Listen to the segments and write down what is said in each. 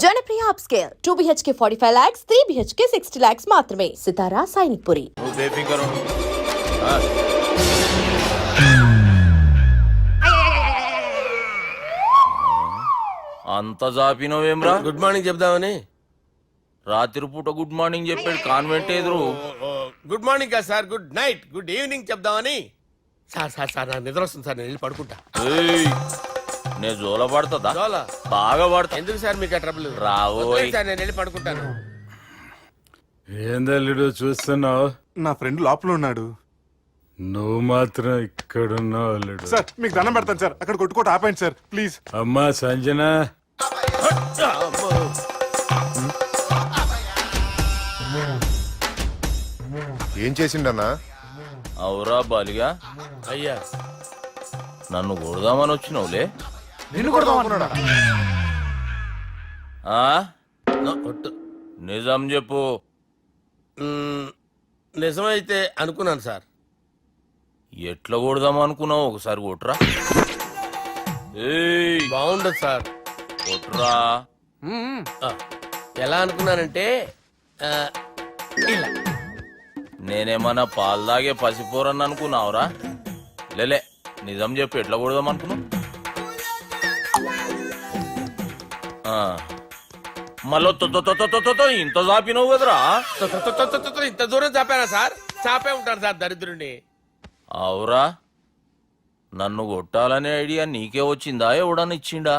Janapriya upscale 2 BHK 45 lakhs, 3 BHK 60 lakhs మాత్రమే. సితారా సైనిక్పురి. అంత జాపినవేమ్రా? Good morning చెప్దామని. రాత్రి పూట గుడ్ మార్నింగ్ చెప్పాడు కాన్వెంట్ ఎదురు. గుడ్ మార్నింగ్ కదా sir, good night, good evening చెప్దామని. సార్ సార్ సార్ నాకు నిద్ర వస్తుంది సార్, నేను వెళ్ళి పడుకుంటా. నేను జోల పడుతుందా? జోల బాగా పడతా. ఎందుకు సార్ మీకు ఆ ట్రబుల్? రావోయ్ సార్, నేను వెళ్ళి పడుకుంటాను. ఏందల్లుడు చూస్తున్నావు? నా ఫ్రెండ్ లోపల ఉన్నాడు. నువ్వు మాత్రం ఇక్కడున్నావు అల్లుడు. సార్ మీకు దండం పెడతాను సార్, అక్కడ కొట్టుకోట ఆపండి సార్ ప్లీజ్. అమ్మా సంజన, ఏం చేసిండన్నా? అవురా బాలిగా, అయ్యా నన్ను కొడదామని వచ్చినవులే. నిన్ను కొడదామనుకున్నాడా? ఆ? నిజం చెప్పు. నిజమైతే అనుకున్నాను సార్. ఎట్లా కొడదాం అనుకున్నావు? ఒకసారి కొట్రా. బాగుండదు సార్. కొట్రా. ఆ, ఎలా అనుకున్నానంటే ఇలా. నేనేమన్నా పాలు తాగే పసిపోరని అనుకున్నావురా? లేలే, నిజం చెప్పు, ఎట్లా కొడదాం అనుకున్నావు? మళ్ళీ ఇంత చాపినవు కదరా? ఇంత దూరం చాపానా సార్? చాపే ఉంటాను సార్ దరిద్రుడిని. అవురా, నన్ను కొట్టాలనే ఐడియా నీకే వచ్చిందా? ఎవడన్నా ఇచ్చిండా?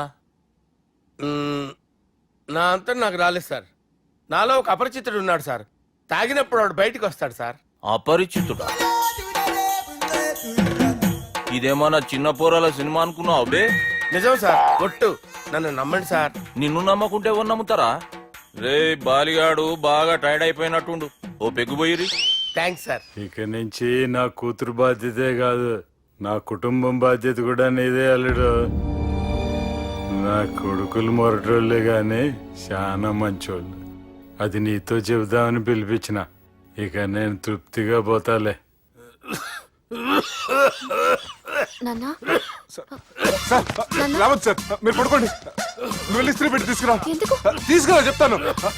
నా అంతా నాకు రాలేదు సార్. నాలో ఒక అపరిచితుడు ఉన్నాడు సార్. తాగినప్పుడు వాడు బయటికి వస్తాడు సార్. అపరిచితుడా? ఇదేమన్నా చిన్న పోరాల సినిమా అనుకున్నావు బే? నిజం సార్, ఒట్టు, నన్ను నమ్మండి సార్. నిన్ను నమ్మకుంటే ఎవరు నమ్ముతారా? రే బాలిగాడు బాగా టైర్డ్ అయిపోయినట్టుండు, ఓ పెగ్గుపోయిరి. Thanks sir. ఇక నుంచి నా కూతురు బాధ్యతే కాదు, నా కుటుంబం బాధ్యత కూడా నీదే అల్లుడు. నా కొడుకులు మొరటోళ్ళే గాని చాలా మంచోళ్ళు. అది నీతో చెబుదామని పిలిపించిన. ఇక నేను తృప్తిగా పోతాలే. సార్ రావద్దు సార్, మీరు పడుకోండి. నువ్వు వెళ్ళి ఇస్త్రీ పెట్టి తీసుకురా. తీసుకురా చెప్తాను.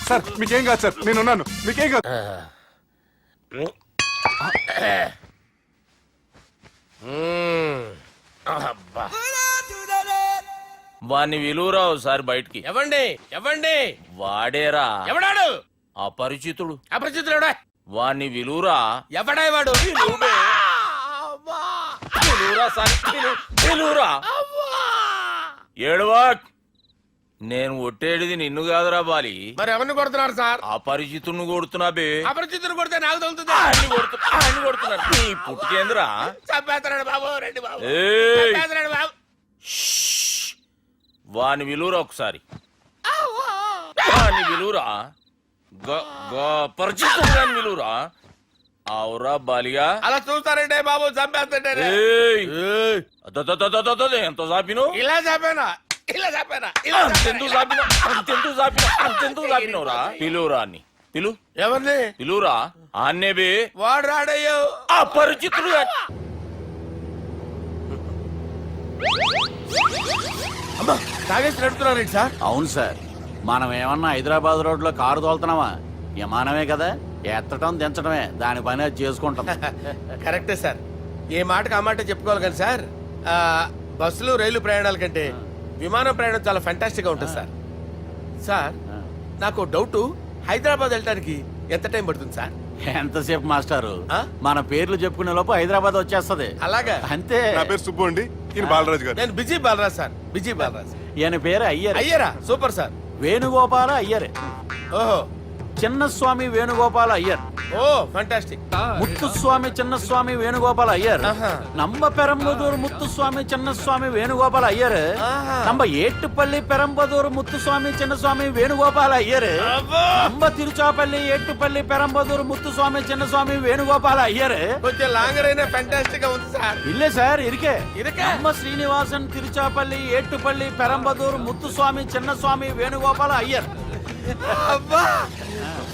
సార్ మీకేం కాదు సార్, నేను ఉన్నాను, మీకేం కాదు. వాణ్ణి విలువరా ఒకసారి బయటికి. ఎవండి ఎవండి? వాడేరా. ఎవడాడు? అపరిచితుడు. అపరిచితుడు ఎవడా? వాణ్ణి విలువరా. ఎవడా వాడు? ఏడవా. నేను ఒట్టేడిది నిన్ను కాదురా బాలి. మరి ఎవరిని కొడుతున్నారు సార్? అపరిచితుడిని కొడుతున్నా బే. అపరిచితుడు కొడితే నాకు తగులుతుంది. కొడుతున్నారు నీ పుట్టుకేంద్రా. చంపేస్తున్నాడు బాబు, రండి బాబు. ఏయ్, చంపేస్తున్నాడు బాబు. వాని విలువరా ఒకసారి. వాని విలువరా. పరిచితుడు అని విలువరా. అవురా బాలిగా. అలా చూస్తారంటే బాబు, చంపేస్తుంటే. ఎంత చాపిను? ఇలా చంపేనా? ఇలా చంపేనా? అంతెందుకు చాపినవురా? పిలువురా అని పిలు. ఎవరిని పిలువురా. ఆన్నే బే. వాడు రాడయ్యో. అపరిచితుడు. అమ్మా, తాగేసి నడుపుతున్నారండి సార్? అవును సార్, మనం ఏమన్నా హైదరాబాద్ రోడ్ లో కారు తోలుతున్నామా? విమానమే కదా, ఎత్తటం దించడమే దాని పని అది చేసుకుంటాం. కరెక్టే సార్, ఏ మాటకు ఆ మాట చెప్పుకోవాలి కానీ సార్, బస్సులు రైలు ప్రయాణాల కంటే విమానం ప్రయాణం చాలా ఫెంటాస్టిక్ గా ఉంటుంది సార్. సార్ నాకు డౌట్, హైదరాబాద్ వెళ్ళడానికి ఎంత టైం పడుతుంది సార్? ఎంతసేపు మాస్టారు, మన పేర్లు చెప్పుకునే లోపు హైదరాబాద్ వచ్చేస్తది. అలాగా? అంతే. నా పేరు సుబ్బు అండి, ఈయన బాలరాజు గారు. నేను busy Balaraj sir, busy Balaraj. ఈయన పేరు అయ్యర్. అయ్యరా? Super sir. వేణుగోపాల అయ్యర్. ఓహో, చిన్నస్వామి వేణుగోపాల అయ్యర్. ఓ ఫంటాస్టిక్. ముత్తుస్వామి చిన్నస్వామి వేణుగోపాల అయ్యర్. நம்ம பெரம்பதூர் முத்துசுவாமி சின்னசுவாமி வேணுகோபால ஐயர். நம்ம ஏட்டுப்பள்ளி பெரம்பதூர் முத்துசுவாமி சின்னசுவாமி வேணுகோபால ஐயர். நம்ம తిరుచాపల్లి ఏట్టుపల్లి పెరంబదూర్ ముత్తుస్వామి చిన్నస్వామి వేణుగోపాల అయ్యర్. కొంచెం లాంగర్ అయినా ఫంటాస్టిక్ గా ఉంది సార్. ఇల్లే సార్ ఇరికే. ఇరికే. நம்ம శ్రీనివాసన్ తిరుచాపల్లి ఏట్టుపల్లి పెరంబదూర్ ముత్తుస్వామి చిన్నస్వామి వేణుగోపాల అయ్యర్. అబ్బా,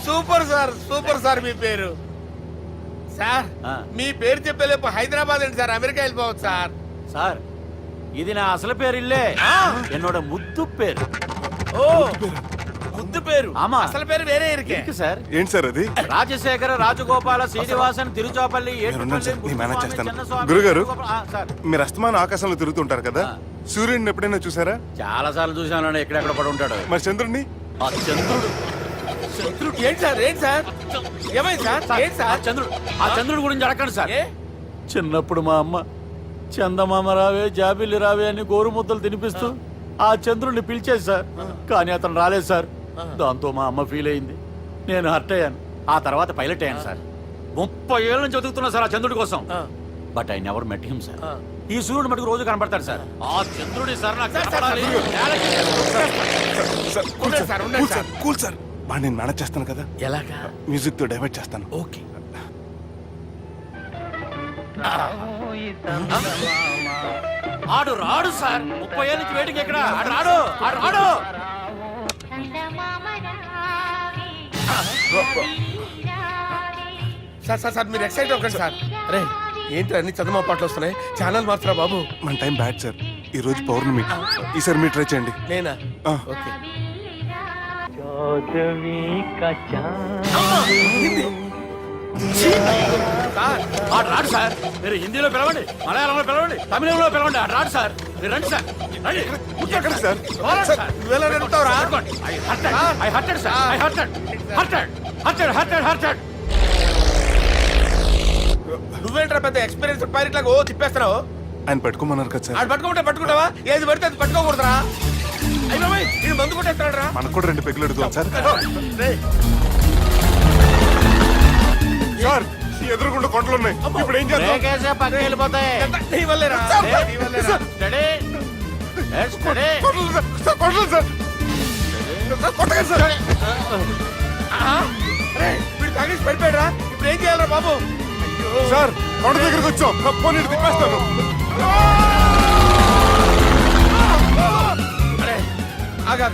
సూపర్ సార్, సూపర్ సార్. మీ పేరు సార్, మీ పేరు చెప్పేలేపు హైదరాబాద్ అండి సార్, అమెరికా వెళ్ళిపోవచ్చు సార్. సార్ ఇది నా అసలు పేరు ఇల్లే, என்னோட ముద్దు పేరు. ఓ ముద్దు పేరు ఆమా. అసలు పేరు వేరే ఇరికే ఇருக்கு సార్ ఏంటి సార్ అది రాజశేఖర రాజగోపాల శ్రీనివాసన్ తిరుచాపల్లి నేనున్నాను సార్, నేను మేనేజ్ చేస్తాను. చిన్నస్వామి, గురుగారు. వేణుగోపాల- సార్ మీరు అస్తమానం ఆకాశంలో తిరుగుతుంటారు కదా సూర్యుడిని ఎప్పుడైనా చూసారా? చాలా సార్లు చూసాను ఎక్కడెక్కడ పడి ఉంటాడు మరి చంద్రుడిని? ఆ చంద్రుడు ఏంటి సార్ ఏంటి సార్ ఏమైంది సార్ ఏంటి ఆ సార్ చంద్రుడు ఆ చంద్రుడి గురించి అడగండి సార్ ఏ? చిన్నప్పుడు మా అమ్మ చందమామ రావే జాబిల్లి రావే అని గోరుముద్దలు తినిపిస్తూ ఆ చంద్రుడిని పిలిచేది సార్ కానీ అతను రాలేదు సార్ దాంతో మా అమ్మ ఫీల్ అయింది నేను హర్ట్ అయ్యాను ఆ తర్వాత పైలట్ అయ్యాను సార్ 30 ఏళ్ళ నుంచి చదువుతున్నా సార్ ఆ చంద్రుడి కోసం but I never met him sir ఈ సూర్యుడు మటుకు రోజు కనబడతాడు సార్ ఆ చంద్రుడి సార్ నాకు కనపడాలి. సార్, కూల్ ఉండండి సార్, సార్, ఉండండి కూల్ సార్, కూల్ సార్. వాడిని నేను మేనేజ్ చేస్తాను కదా, ఎలాగా మ్యూజిక్ తో డైవర్ట్ చేస్తాను. ఓకే ఆడు రాడు సార్ 30 ఏళ్ళ నుంచి వెయిటింగ్ ఎక్కడ ఆడు రాడు ఆడు రాడు సార్ సార్ సార్ మీరు ఎక్సైట్ అవ్వకండి సార్ అరే ఏంటి అన్ని చదువు పాటలు వస్తున్నాయి ఛానల్ మార్చరా బాబు మన టైం బ్యాడ్ సార్, ఈ రోజు పౌర్ణమి. ఈసారి మీరు ట్రై చేయండి. నేనా ఆ. ఓకే సార్ ఆడు రాడు సార్ మీరు హిందీలో పిలవండి మలయాళంలో పిలవండి తమిళంలో పిలవండి ఆడు రాడు సార్ మీరు రండి సార్ రండి ఎక్కడికి సార్? పోరాడు సార్. నువ్వెలా నడుపుతావురా పట్టుకోండి. I hurted, sir. I hurted. నువ్వేంట్రా పెద్ద ఎక్స్పీరియన్స్ పైరెట్ లాగా ఓ తిప్పేస్తున్నావు ఆయన పెట్టుకోమన్నారు కదా సార్. ఆడు పట్టుకుంటే పట్టుకుంటావా ఏది పడితే అది పట్టుకోకూడదురా అయ్యి బాబాయ్ ఇది మందు కొట్టేస్తాడు రా మనకు కూడా 2 పెగ్గులు అడుగుతాం సార్. సార్ ఈ ఎదురుగుండా కొండలు ఉన్నాయి, ఇప్పుడు ఏం చేద్దాం? బ్రేకేసే పక్కకి వెళ్ళిపోతాయి నీ వల్లేరా నీ వల్లేరా Steady. Yes, steady. Kondalu sir, sir, Kondalu sir. Sir, కొట్టకండి సార్. అరే వీడు తాగేసి పడిపోయాడు రా ఇప్పుడు ఏం చేయాలరా బాబు సార్ కొండ దగ్గరికి వచ్చాం, పోనీ ఇటు తిప్పేస్తాను. అరే ఆగా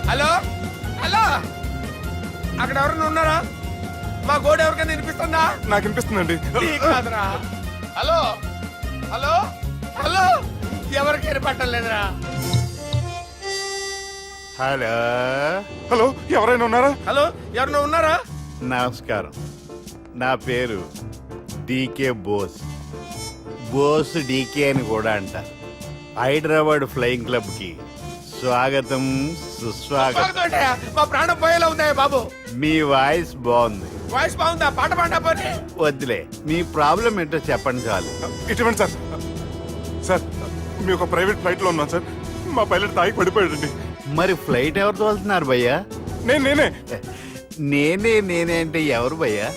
హలో హలో అక్కడ ఎవరైనా ఉన్నారా మా గోడ ఎవరికైనా వినిపిస్తుందా నాకు అనిపిస్తుందండి. నీకు కాదురా హలో హలో హలో ఎవరికి ఏర్పట్టలేదురా హలో హలో ఎవరైనా ఉన్నారా? హలో ఎవరైనా ఉన్నారా నమస్కారం, నా పేరు డీకే బోస్. బోస్ డీకే అని కూడా అంటారు. హైదరాబాద్ ఫ్లయింగ్ క్లబ్ కి స్వాగతం సుస్వాగతం. బాగుందంటే మా ప్రాణం పోయేలా ఉన్నాయా బాబు మీ వాయిస్ బాగుంది. వాయిస్ బాగుందా పాట పాడా పోనీ వద్దులే, మీ ప్రాబ్లం ఏంటో చెప్పండి చాలు. ఇటువంటి సార్, సార్ మీ ఒక ప్రైవేట్ ఫ్లైట్ లో ఉన్నాం సార్, మా పైలట్ తాగి పడిపోయాడండి. మరి ఫ్లైట్ ఎవరు తోలుతున్నారు భయ్యా? నేనే నేనే అంటే ఎవరు భయ్యా?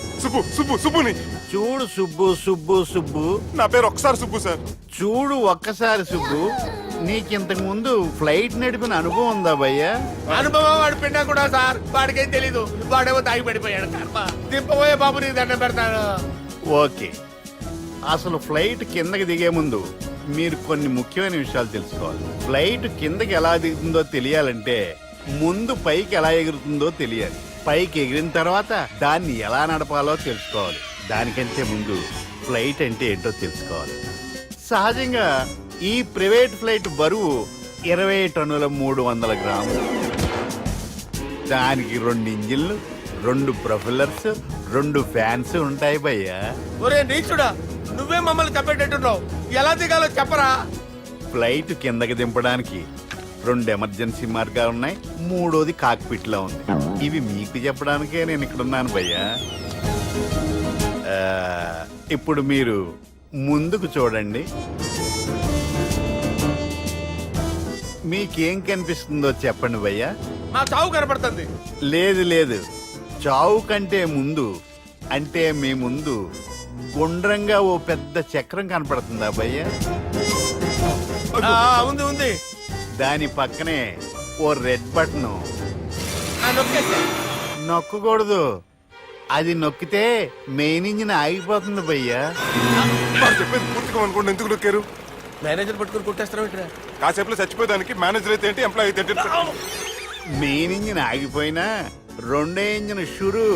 సుబ్బుని. చూడు సుబ్బు నా పేరు ఒకసారి సుబ్బు సార్. చూడు ఒక్కసారి సుబ్బు, నీకింతకు ముందు ఫ్లైట్ నడిపిన అనుభవం ఉందా భయ్యా? అనుభవం వాడు పిండా కూడా సార్ వాడికేం తెలీదు వాడేమో తాగి పడిపోయాడు కర్మ దింపబోయే బాబు నీ దండం పెడతాను ఓకే, అసలు ఫ్లైట్ కిందకి దిగే ముందు మీరు కొన్ని ముఖ్యమైన విషయాలు తెలుసుకోవాలి. ఫ్లైట్ కిందకి ఎలా దిగుతుందో తెలియాలంటే ముందు పైకి ఎలా ఎగురుతుందో తెలియాలి. పైకి ఎగిరిన తర్వాత దాన్ని ఎలా నడపాలో తెలుసుకోవాలి. దానికంటే ముందు ఫ్లైట్ అంటే ఏంటో తెలుసుకోవాలి. సహజంగా ఈ ప్రైవేట్ ఫ్లైట్ బరువు 20 టన్నుల 300 గ్రాములు. దానికి 2 ఇంజిన్లు, 2 ప్రొఫెల్లర్స్, 2 ఫ్యాన్స్ ఉంటాయి భయ్యా. ఒరే నీచుడా నువ్వే మమ్మల్ని చెప్పేటట్టున్నావు ఎలా దిగాలో చెప్పరా ఫ్లైట్ కిందకి దింపడానికి 2 ఎమర్జెన్సీ మార్గాలు ఉన్నాయి, 3వది కాక్పిట్ లో ఉంది. ఇవి మీకు చెప్పడానికే నేను ఇక్కడ ఉన్నాను భయ్యా. ఇప్పుడు మీరు ముందుకు చూడండి. మీకేం కనిపిస్తుందో చెప్పండి భయ్యా. మా చావు కనపడుతుంది లేదు, చావు కంటే ముందు అంటే మీ ముందు గుండ్రంగా ఓ పెద్ద చక్రం కనపడుతుందా భయ్యా? ఉంది దాని పక్కనే ఓ రెడ్ బటన్. నొక్కేసా నొక్కకూడదు, అది నొక్కితే మెయిన్ ఇంజిన్ ఆగిపోతుంది భయ్యా. వాడు చెప్పేది పూర్తిగా అనుకోండి, ఎందుకు నొక్కారు? మేనేజర్ పట్టుకుని కొట్టేస్తారా కాసేపులో చచ్చిపోయేదానికి మేనేజర్ అయితే ఏంటి, ఎంప్లాయ్ అయితే ఏంటి? మెయిన్ ఇంజిన్ ఆగిపోయినా రెండో ఇంజిన్ షురు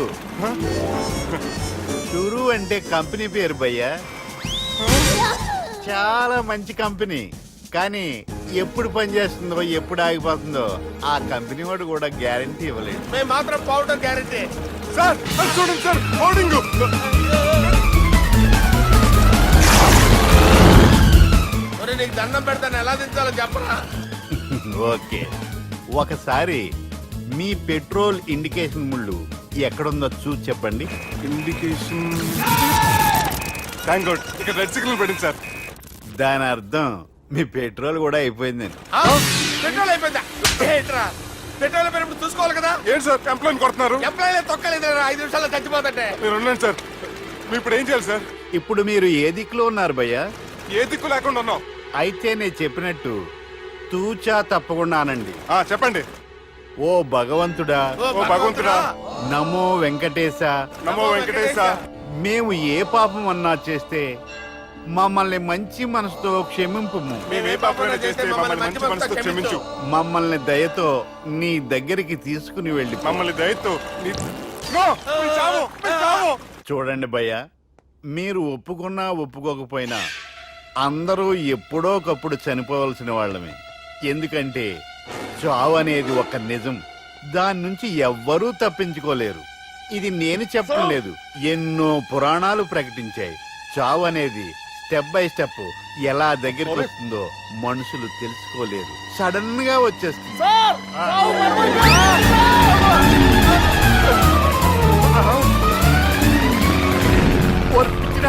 అంటే కంపెనీ పేరు భయ్యా. చాలా మంచి కంపెనీ. కానీ ఎప్పుడు పనిచేస్తుందో ఎప్పుడు ఆగిపోతుందో ఆ కంపెనీ వాడు కూడా గ్యారంటీ ఇవ్వలేడు. మేము మాత్రం పౌడర్ గ్యారెంటీ. సార్ అది చూడండి సార్, హోర్డింగ్. మరి నీకు దండం పెడతాను, ఎలా దించాలో చెప్పరా? ఓకే, ఒకసారి మీ పెట్రోల్ ఇండికేషన్ ముళ్ళు ఎక్కడుందో చూసి చెప్పండి. ఇండికేషన్. థ్యాంక్ గాడ్, ఇక్కడ రెడ్ సిగ్నల్ పెట్టింది సార్. దాని అర్థం మీ పెట్రోల్ కూడా అయిపోయిందని. ఆ? పెట్రోల్ అయిపోయిందా? ఏంట్రా పెట్రోల్ అయిపోయినప్పుడు చూసుకోవాలి కదా. ఏంటి సార్ కంప్లైంట్ కొడుతున్నారు? ఎప్పుడైనా తొక్కలేదు 5 నిమిషాల్లో చచ్చిపోతుంటే. మీరు ఉండండి సార్, మీరు ఇప్పుడు ఏం చేయాలి సార్? ఇప్పుడు మీరు ఏ దిక్కులో ఉన్నారు భయ్యా? ఏ దిక్కు లేకుండా ఉన్నాం. అయితే నేను చెప్పినట్టు తూచా తప్పకుండా అనండి. చెప్పండి. ఓ భగవంతుడా, ఓ భగవంతుడా, నమో వెంకటేశ, నమో వెంకటేశ. మేము ఏ పాపం అన్నా చేస్తే మమ్మల్ని మంచి మనసుతో క్షమింపు. మేము ఏ పాపమైనా చేస్తే మమ్మల్ని మంచి మనసుతో క్షమించు. మమ్మల్ని దయతో నీ దగ్గరికి తీసుకుని వెళ్ళి. మమ్మల్ని దయతో నో, మీ చావు, మీ చావు. చూడండి భయ్య, మీరు ఒప్పుకున్నా ఒప్పుకోకపోయినా అందరూ ఎప్పుడో ఒకప్పుడు చనిపోవలసిన వాళ్ళమే. ఎందుకంటే చావు అనేది ఒక నిజం, దాని నుంచి ఎవ్వరూ తప్పించుకోలేరు. ఇది నేను చెప్పడం లేదు, ఎన్నో పురాణాలు ప్రకటించాయి. చావు అనేది స్టెప్ బై స్టెప్ ఎలా దగ్గరికి వస్తుందో మనుషులు తెలుసుకోలేరు, సడన్ గా వచ్చేస్తుంది.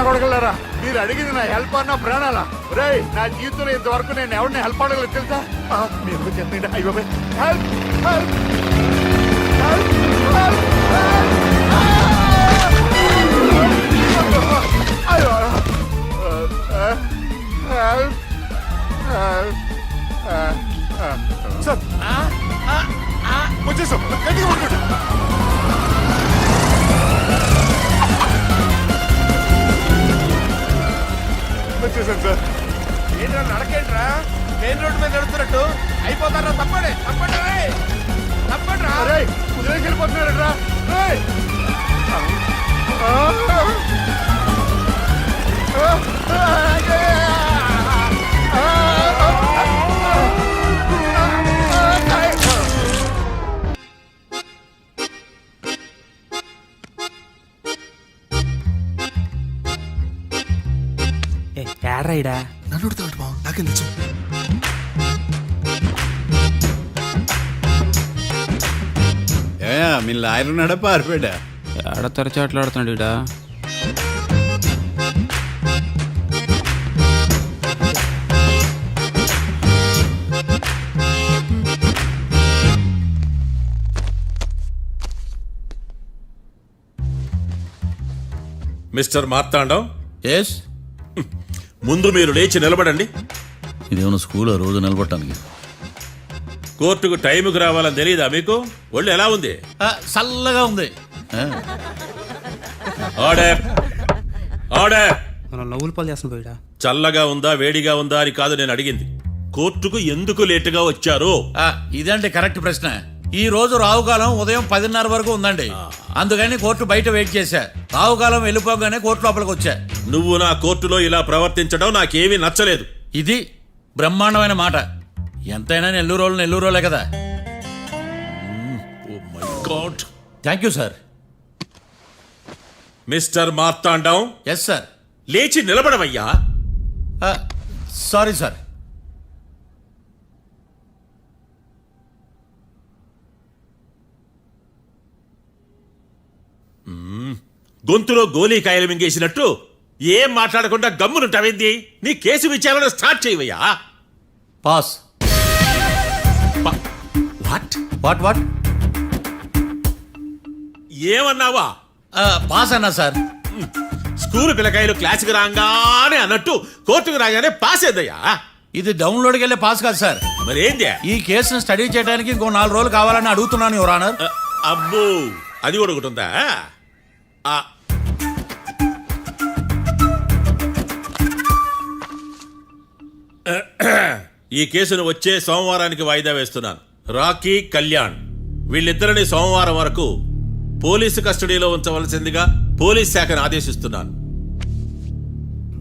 కొడగలరా, మీరు అడిగింది నా హెల్ప్ అన్న ప్రాణాలా? రేయ్, నా జీవితంలో ఇంతవరకు నేను ఎవరిని హెల్ప్ అడగలేదు తెలుసా? మీరు చెప్పండి. అయ్యో హెల్ప్, హెల్ప్, హెల్ప్, హెల్ప్, అయ్యో సార్ వచ్చేసాం, గట్టిగా పట్టుకోండి. వచ్చేసాను సార్. ఏంట్రా నడకేంట్రా? మెయిన్ రోడ్డు మీద నడుస్తున్నట్టు అయిపోతారా? తప్పండి, తప్పండి, తప్పండి రా. కుదిరేసి వెళ్ళిపోతున్నాడు రా. ఏడ్రాయిడా నన్ను అడుగుతాడు బావ, నాకేం తెలుసు? మీ లాయర్ ఉన్నాడా పారిపోయాడా? ఏడ తెరచాట్లాడుతున్నాడు ఇడా. మిస్టర్ మార్తాండం, ఎస్, ముందు మీరు లేచి నిలబడండి. ఇదేమన్నా స్కూల్ రోజు నిలబడటానికి? కోర్టుకు టైంకి రావాలని తెలియదా మీకు? ఒళ్ళు ఎలా ఉంది? చల్లగా ఉంది. Order, order. మనం నవ్వులు పాలు చేస్తున్నాడు పోయిడా. చల్లగా ఉందా వేడిగా ఉందా అని కాదు నేను అడిగింది, కోర్టుకు ఎందుకు లేటుగా వచ్చారు? ఇదండి కరెక్ట్ ప్రశ్న. ఈ రోజు రావుకాలం ఉదయం 10:30 వరకు ఉందండి, అందుకని కోర్టు బయట వెయిట్ చేశా. రావుకాలం వెళ్ళిపోగానే కోర్టు లోపలికి వచ్చా. నువ్వు నా కోర్టులో ఇలా ప్రవర్తించడం నాకేమీ నచ్చలేదు. ఇది బ్రహ్మాండమైన మాట. ఎంతైనా నెల్లూరులే కదా. Oh my god. Thank you sir. Mister Marthandam, yes sir. లేచి నిలబడవయ్యా. Sorry sir. గొంతులో గోలీకాయలు మింగేసినట్టు ఏం మాట్లాడకుండా గమ్మునుంటావేంది? నీ కేసు విచారణ స్టార్ట్ చేయవయ్యా. పాస్. వాట్ వాట్ వాట్ ఏమన్నావా? పాస్ అన్నా సార్. స్కూల్ పిల్లకాయలు క్లాసుకి రాగానే అన్నట్టు కోర్టుకు రాగానే పాస్ ఏదయ్యా? ఇది డౌన్లోడ్కి వెళ్ళే పాస్ కాదు సార్. మరేంది? ఈ కేసును స్టడీ చేయడానికి ఇంకో 4 రోజులు కావాలని అడుగుతున్నాను యువర్ ఆనర్. అబ్బో, అది కూడా ఒకటి ఉందా? ఈ కేసును వచ్చే సోమవారానికి వాయిదా వేస్తున్నాను. రాకీ, కళ్యాణ్ వీళ్ళిద్దరిని సోమవారం వరకు పోలీసు కస్టడీలో ఉంచవలసిందిగా పోలీస్ శాఖను ఆదేశిస్తున్నాను.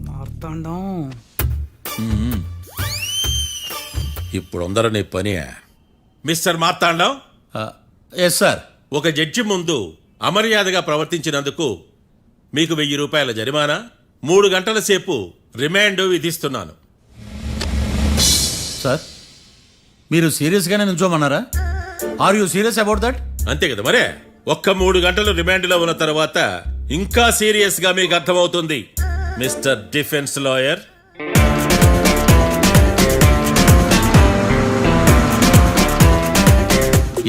మార్తాండం ఇప్పుడు అందరూ నీ పని మిస్టర్ మార్తాండం. Yes sir. ఒక జడ్జి ముందు అమర్యాదగా ప్రవర్తించినందుకు మీకు 1000 రూపాయల జరిమానా, 3 గంటల సేపు రిమాండ్ విధిస్తున్నాను. సార్ మీరు సీరియస్గానే నిల్చోమన్నారా? Are you serious about that? అంతే కదా మరే. ఒక్క 3 గంటలు రిమాండ్లో ఉన్న తర్వాత ఇంకా సీరియస్గా మీకు అర్థమవుతుంది మిస్టర్ డిఫెన్స్ లాయర్.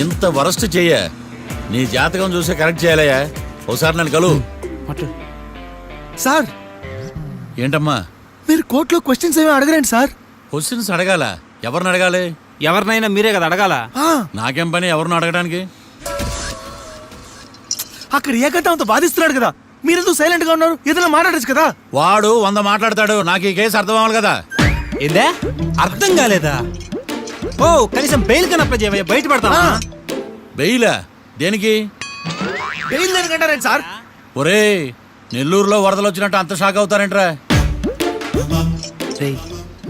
ఇంత వరస్ట్ చెయ్య నీ జాతకం చూసి కరెక్ట్ చేయాలయ్యా. ఒకసారి నన్ను కలువు. సార్ ఏంటమ్మా మీరు కోర్టులో క్వశ్చన్స్ ఏమి అడగరండి సార్. క్వశ్చన్స్ అడగాల? ఎవరిని అడగాలి? ఎవరినైనా మీరే కదా అడగాల. నాకేం పని ఎవరిని అడగడానికి? అక్కడ ఏకతాంతో బాధిస్తున్నాడు కదా, మీరెందుకు సైలెంట్ గా ఉన్నారు? ఏదైనా మాట్లాడచ్చు కదా. వాడు 100 మాట్లాడతాడు. నాకు ఈ కేసు అర్థం అవ్వాలి కదా. ఏందే అర్థం కాలేదా? ఓ కనీసం బెయిల్ కన్నా అప్లై చేయవయ్యా, బయట పడతావా? బెయిలా? దేనికి? బెయిల్ దేనికంటారండి సార్? ఒరే నెల్లూరులో వరదలు వచ్చినట్టు అంత షాక్ అవుతారేంట్రా?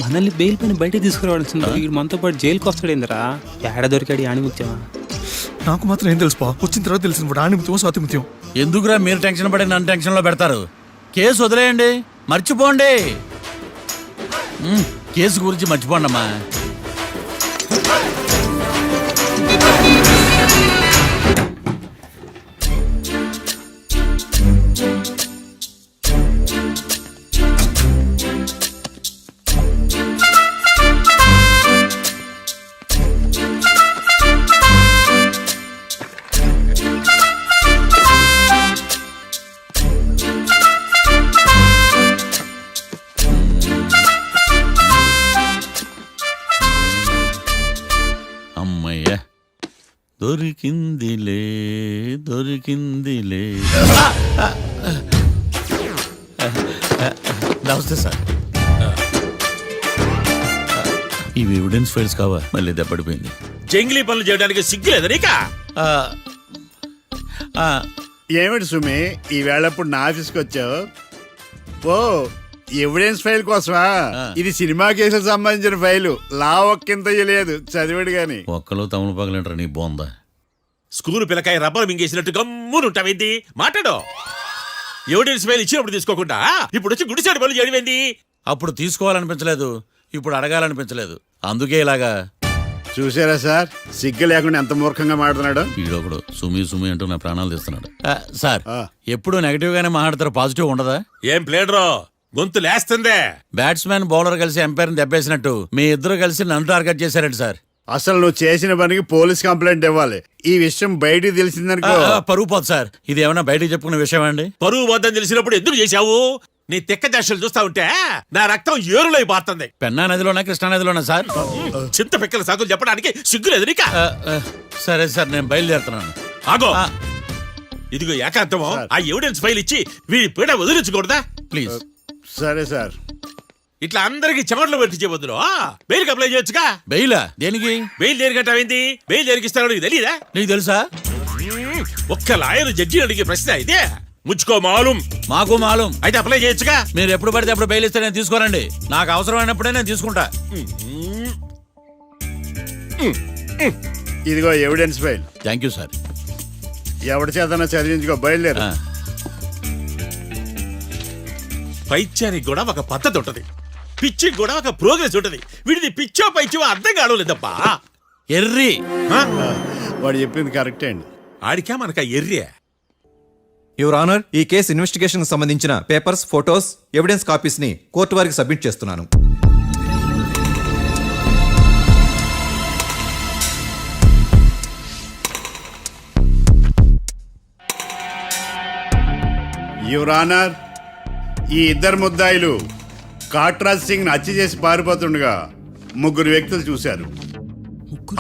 మనల్ని బెయిల్ పైన బయటకు తీసుకురావాల్సింది వీడు మనతో పాటు జైలుకి వస్తాడేందిరా? ఏడ దొరికాడు ఆణిముత్యమా? నాకు మాత్రం ఏం తెలుసు వచ్చిన తర్వాత తెలిసింది వాడు ఆణిముత్యం స్వాతిముత్యం. ఎందుకురా మీరు టెన్షన్ పడి నన్ను టెన్షన్ లో పెడతారు? కేసు వదిలేయండి, మర్చిపోండి. కేసు గురించి మర్చిపోండి అమ్మా. అమ్మయ్య దొరికిందిలే దొరికిందిలే. నమస్తే సార్. ఇవి ఎవిడెన్స్ ఫైల్స్ కావా? మళ్ళీ దెబ్బడిపోయింది. జంగిలీ పనులు చేయడానికి సిగ్గులేదు నీకా? ఏమిటి సుమి ఈ వేళప్పుడు నా ఆఫీస్కి వచ్చావు? ఓ ఎవిడెన్స్ ఫైల్ కోసమా? ఇది సినిమా కేసులకు సంబంధించిన ఫైలు. లా ఒక్కింత లేదు, చదివాడు గాని. ఒక్కలో తమను పగలంటారా నీ బోందా? School పిల్లకాయ rubber మింగేసినట్టు గమ్మునుంటావేంది? మాట్లాడు. ఎవిడెన్స్ ఫైల్ ఇచ్చినప్పుడు తీసుకోకుండా ఇప్పుడు వచ్చి గుడిసాడు పనులు చేయడమేంది? అప్పుడు తీసుకోవాలనిపించలేదు, ఇప్పుడు అడగాలనిపించలేదు, అందుకే ఇలాగా. చూసారా సార్, సిగ్గు లేకుండా ఎంత మూర్ఖంగా మాట్లాడుతున్నాడు. ఈడొకడు సుమి సుమి అంటూ నా ప్రాణాలు తీస్తున్నాడు. సార్ ఆ. ఎప్పుడు నెగటివ్ గానే మాట్లాడతారు, పాజిటివ్ ఉండదా? ఏం ప్లేడరో గొంతు లేస్తుందే. బ్యాట్స్మెన్ బౌలర్ కలిసి ఎంపైర్ దెబ్బేసినట్టు మీ ఇద్దరు కలిసి నన్ను టార్గెట్ చేశారండి సార్. అసలు నువ్వు చేసిన పనికి పోలీస్ కంప్లైంట్ ఇవ్వాలి. ఈ విషయం బయటికి తెలిసిందనుకో పరువు పోదు సార్. ఇది ఏమైనా బయటకు చెప్పుకునే విషయం అండి? పరువు వద్దని తెలిసినప్పుడు ఎందుకు చేశావు? నీ తెక్క దశలు చూస్తా ఉంటే నా రక్తం ఏరులై పారుతుంది. పెన్నా నదిలోనా కృష్ణా నదిలోనా సార్? చింత పిక్కల సాకులు చెప్పడానికి సిగ్గులేదు నీకా? సరే సార్, నేను బయలుదేరుతున్నాను. ఆగో, ఇదిగో ఏకాంతమో ఆ ఎవిడెన్స్ ఫైల్ ఇచ్చి వీడి పీడ వదిలించకూడదా? ప్లీజ్. సరే సార్. ఇట్లా అందరికి చెమటలు పెట్టించే బదులు బెయిల్ అప్లై చేయొచ్చుగా. బెయిలా? దేనికి? బెయిల్ దేనికంటావేంది? బెయిల్ దేనికిస్తారో నీకు తెలియదా? నీకు తెలుసా? ఒక్క లాయర్ జడ్జి అడిగే ప్రశ్న అయితే ముచ్చుకో మాలూం. మాకు మాలూం. అయితే అప్లై చేయొచ్చుగా. మీరు ఎప్పుడు పడితే అప్పుడు బెయిల్ ఇస్తే నేను తీసుకోనండి. నాకు అవసరమైనప్పుడే నేను తీసుకుంటా. ఇదిగో evidence file. Thank you sir. ఎవరి చేతనా చదివించుకో, బయలుదేరు. పైత్యానికి కూడా ఒక పద్ధతి ఉంటది, పిచ్చికి కూడా ఒక ప్రోగ్రెస్ ఉంటది. వీడిది పిచ్చో పైచో అర్థం కావలేదప్పా. ఎర్రి. వాడు చెప్పింది కరెక్టే అండి. ఆడికా మనక ఎర్రే. యువర్ ఆనర్, ఈ కేసు ఇన్వెస్టిగేషన్ సంబంధించిన పేపర్స్, ఫోటోస్, ఎవిడెన్స్ కాపీస్ ని కోర్టు వారికి సబ్మిట్ చేస్తున్నాను. యువర్ ఆనర్, ఈ ఇద్దరు ముద్దాయిలు కాట్రాజ్ సింగ్ హత్య చేసి పారిపోతుండగా 3 వ్యక్తులు చూశారు.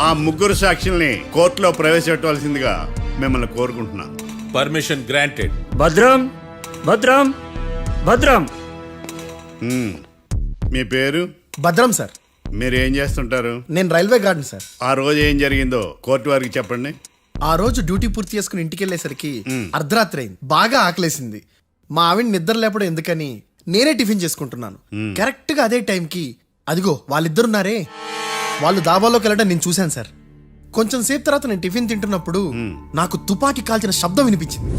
ఆ 3 సాక్షుల్ని కోర్టులో ప్రవేశపెట్టవలసిందిగా మిమ్మల్ని కోరుకుంటున్నాను. Permission granted. భద్రం భద్రం భద్రం. మీ పేరు? భద్రం సార్. మీరు ఏం చేస్తుంటారు? నేను రైల్వే గార్డెన్ సార్. ఆ రోజు ఏం జరిగిందో కోర్టు వారికి చెప్పండి. ఆ రోజు డ్యూటీ పూర్తి చేసుకుని ఇంటికి వెళ్ళేసరికి అర్ధరాత్రి అయింది. బాగా ఆకలేసింది. మా ఆవిడ నిద్ర లేపడం ఎందుకని నేనే టిఫిన్ చేసుకుంటున్నాను. కరెక్ట్ గా అదే టైంకి అదిగో వాళ్ళిద్దరున్నారే, వాళ్ళు దాబాలోకి వెళ్ళడం నేను చూశాను సార్. కొంచెం సేపు తర్వాత నేను టిఫిన్ తింటున్నప్పుడు నాకు తుపాకీ కాల్చిన శబ్దం వినిపించింది.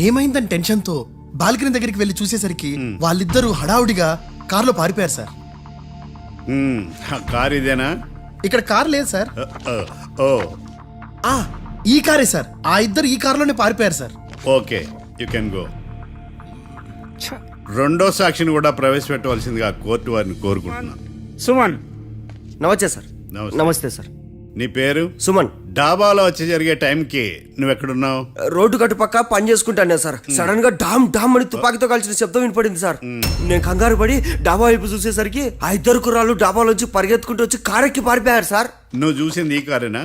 ఏమైందని టెన్షన్తో బాల్కనీ దగ్గరికి వెళ్ళి చూసేసరికి వాళ్ళిద్దరూ హడావుడిగా కారులో పారిపోయారు సార్. కార్ ఇదేనా? ఇక్కడ కార్ లేదు సార్. ఓ ఈ కారే సార్. ఆ ఇద్దరు ఈ కారులోనే పారిపోయారు sir. Okay, you can go. రెండో సాక్షిని కూడా ప్రవేశపెట్టవలసిందిగా కోర్టు వారిని కోరుకుంటున్నాను. సుమన్. నమస్తే సార్. నమస్తే. నమస్తే సార్. నీ పేరు? సుమన్. డాబాలో వచ్చి జరిగే టైంకి నువ్వెక్కడున్నావు? రోడ్డు కట్టు పక్క పని చేసుకుంటానే సార్. సడన్ గా డామ్ డామ్ అని తుపాకీతో కాల్చిన శబ్దం వినపడింది సార్. నేను కంగారు పడి డాబా వైపు చూసేసరికి ఆ ఇద్దరు కుర్రాళ్ళు డాబాలోంచి పరిగెత్తుకుంటూ వచ్చి కారెక్కి పారిపోయారు సార్. నువ్వు చూసింది ఈ కారేనా?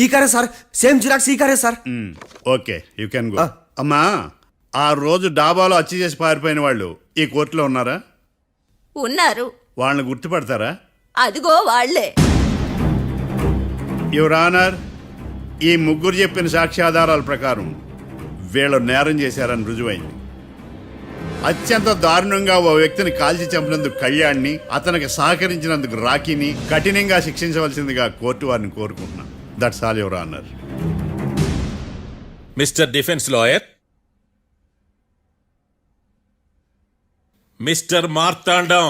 ఈ కారే సార్. సేమ్ జిరాక్స్ ఈ కారే sir. Okay, you can go. అమ్మా, ఆ రోజు డాబాలో హత్య చేసి పారిపోయిన వాళ్ళు ఈ కోర్టులో ఉన్నారా? ఉన్నారు. వాళ్ళని గుర్తుపడతారా? అదిగో వాళ్లే. యువర్ ఆనర్, ఈ ముగ్గురు చెప్పిన సాక్ష్యాధారాల ప్రకారం వీళ్ళు నేరం చేశారని రుజువైంది. అత్యంత దారుణంగా ఓ వ్యక్తిని కాల్చి చంపినందుకు కళ్యాణ్ని, అతనికి సహకరించినందుకు రాకీని కఠినంగా శిక్షించవలసిందిగా కోర్టు వారిని కోరుకుంటున్నాను. That's all your honour. Mister defence lawyer, mister Marthandam,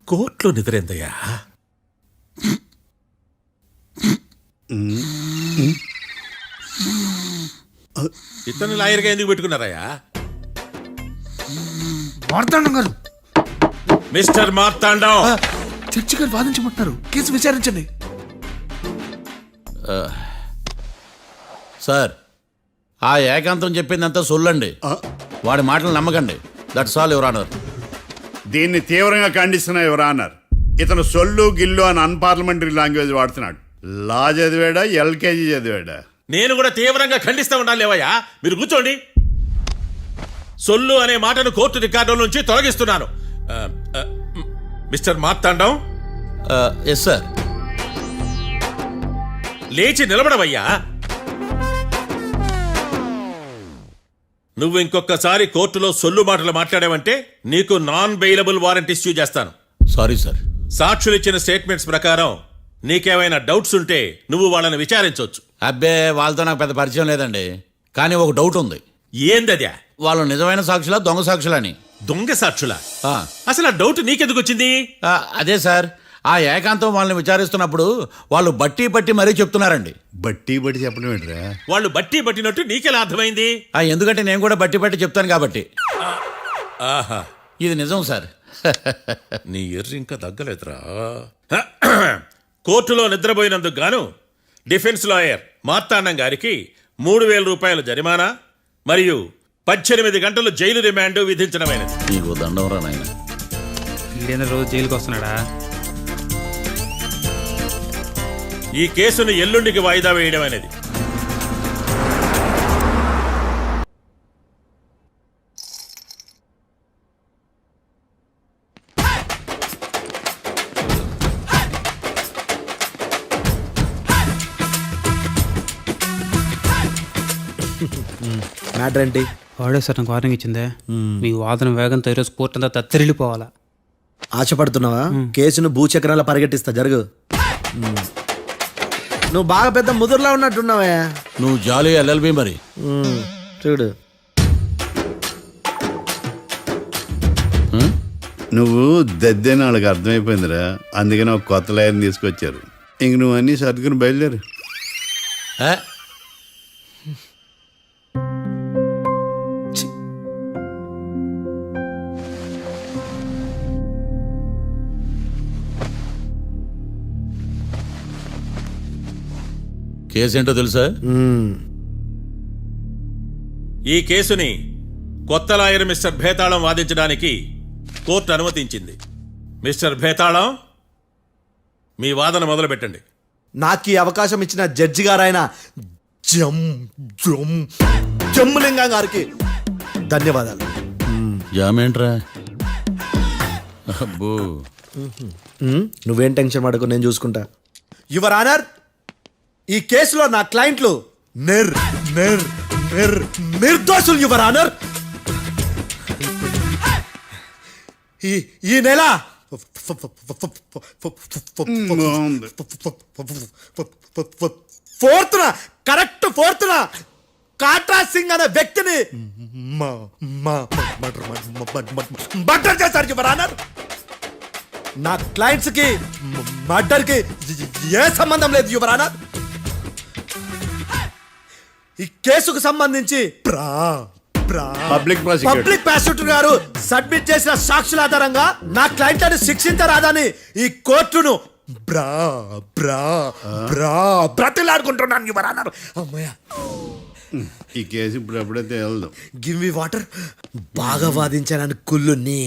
కోర్టులో నిద్రేందయ్యా? ఇతను లాయర్గా ఎందుకు పెట్టుకున్నారయ్యా? మార్తాండం గారు. మిస్టర్ మార్తాండం, చర్చి గారు వాదించమంటున్నారు. కేసు విచారించండి. సార్, ఆ ఏకాంతం చెప్పిందంతా సొల్లండి. వాడి మాటలు నమ్మకండి. That's all your honour. దీన్ని తీవ్రంగా ఖండిస్తున్నా యువర్ ఆనర్. ఇతను సొల్లు గిల్లు అని అన్పార్లమెంటరీ లాంగ్వేజ్ వాడుతున్నాడు. లా చదివాడా, ఎల్కేజీ చదివాడా? నేను కూడా తీవ్రంగా ఖండిస్తా ఉండాలి. లేవయ్యా, మీరు కూర్చోండి. సొల్లు అనే మాటను కోర్టు రికార్డుల నుంచి తొలగిస్తున్నాను. మిస్టర్ మార్తాండం. Yes sir. లేచి నిలబడవయ్యా. నువ్వు ఇంకొకసారి కోర్టులో సొల్లు మాటలు మాట్లాడావంటే నీకు నాన్ బెయిలబుల్ వారెంట్ ఇష్యూ చేస్తాను. Sorry sir. సాక్షులు ఇచ్చిన స్టేట్మెంట్స్ ప్రకారం నీకేమైనా డౌట్స్ ఉంటే నువ్వు వాళ్ళని విచారించవచ్చు. అబ్బే, వాళ్ళతో నాకు పెద్ద పరిచయం లేదండి. కానీ ఒక డౌట్ ఉంది. ఏందద్యా? వాళ్ళు నిజమైన సాక్షులా, దొంగ సాక్షులని? దొంగ సాక్షులా? అసలు ఆ డౌట్ నీకెందుకు వచ్చింది? అదే సార్, ఆ ఏకాంతం వాళ్ళని విచారిస్తున్నప్పుడు వాళ్ళు బట్టి పట్టి మరీ చెప్తున్నారండి. బట్టి బట్టి చెప్పడం ఏంట్రా? వాళ్ళు బట్టి పట్టినట్టు నీకెలా అర్థమైంది? ఎందుకంటే నేను కూడా బట్టి పట్టి చెప్తాను కాబట్టి. ఆహా, ఇది నిజం సార్. నీ ఎర్రి ఇంకా తగ్గలేదురా. కోర్టులో నిద్రపోయినందుకు గాను డిఫెన్స్ లాయర్ మార్తాండం గారికి 3,000 రూపాయల జరిమానా మరియు 18 గంటలు జైలు రిమాండ్ విధించడమైనది. నీకు దండం రా నాయన. ఈడేనా రోజు జైలుకి వస్తున్నాడా? ఈ కేసును ఎల్లుండికి వాయిదా వేయడం అనేది. మ్యాటర్ ఏంటి? వాడే సార్ నాకు వార్నింగ్ ఇచ్చిందే. మీ వాదన వేగంతో ఈరోజు కోర్టు అంతా తత్తరిల్లిపోవాలా. ఆశపడుతున్నావా? కేసును భూచక్రాల పరిగెట్టిస్తా. జరుగు. నువ్వు బాగా పెద్ద ముదురులా ఉన్నట్టున్నావే. నువ్వు జాలి ఎల్ఎల్బి మరి. చూడు, నువ్వు దద్దేని వాళ్ళకి అర్థమైపోయిందిరా. అందుకని ఒక కొత్త లాయర్ని తీసుకొచ్చారు. ఇంక నువ్వు అన్నీ సర్దుకుని బయలుదేరు. కేసు ఏంటో తెలుసా? ఈ కేసుని కొత్త లాయర్ మిస్టర్ భేతాళం వాదించడానికి కోర్టు అనుమతించింది. మిస్టర్ భేతాళం, మీ వాదన మొదలు పెట్టండి. నాకు ఈ అవకాశం ఇచ్చిన జడ్జి గారైన జమ్ములింగం గారికి ధన్యవాదాలు. జామేంట్రా? అబ్బో, నువ్వేం టెన్షన్ పడకు, నేను చూసుకుంటా. యువర్ ఆనర్, ఈ కేసులో నా క్లయింట్లు నిర్దోషులు యువర్ ఆనర్. ఈ నెల ఫోర్త్న కాట్రా సింగ్ అనే వ్యక్తిని మర్డర్ చేశారు యువర్ ఆనర్. నా క్లయింట్స్ కి మర్డర్ కి ఏ సంబంధం లేదు యువర్ ఆనర్. ఈ కేసుకు సంబంధించి పబ్లిక్ ప్రాసిక్యూటర్ గారు సబ్మిట్ చేసిన సాక్షుల ఆధారంగా నా క్లయింట్ అని శిక్షించరాదని ఈ కోర్టును బ్రతిలాడుకుంటున్నాను యువర్ ఆనర్. అమ్మయ్య, ఈ కేసు ఇప్పుడు ఎప్పుడైతే వెళ్దాం. Give me water. బాగా వాదించానని కుళ్ళుని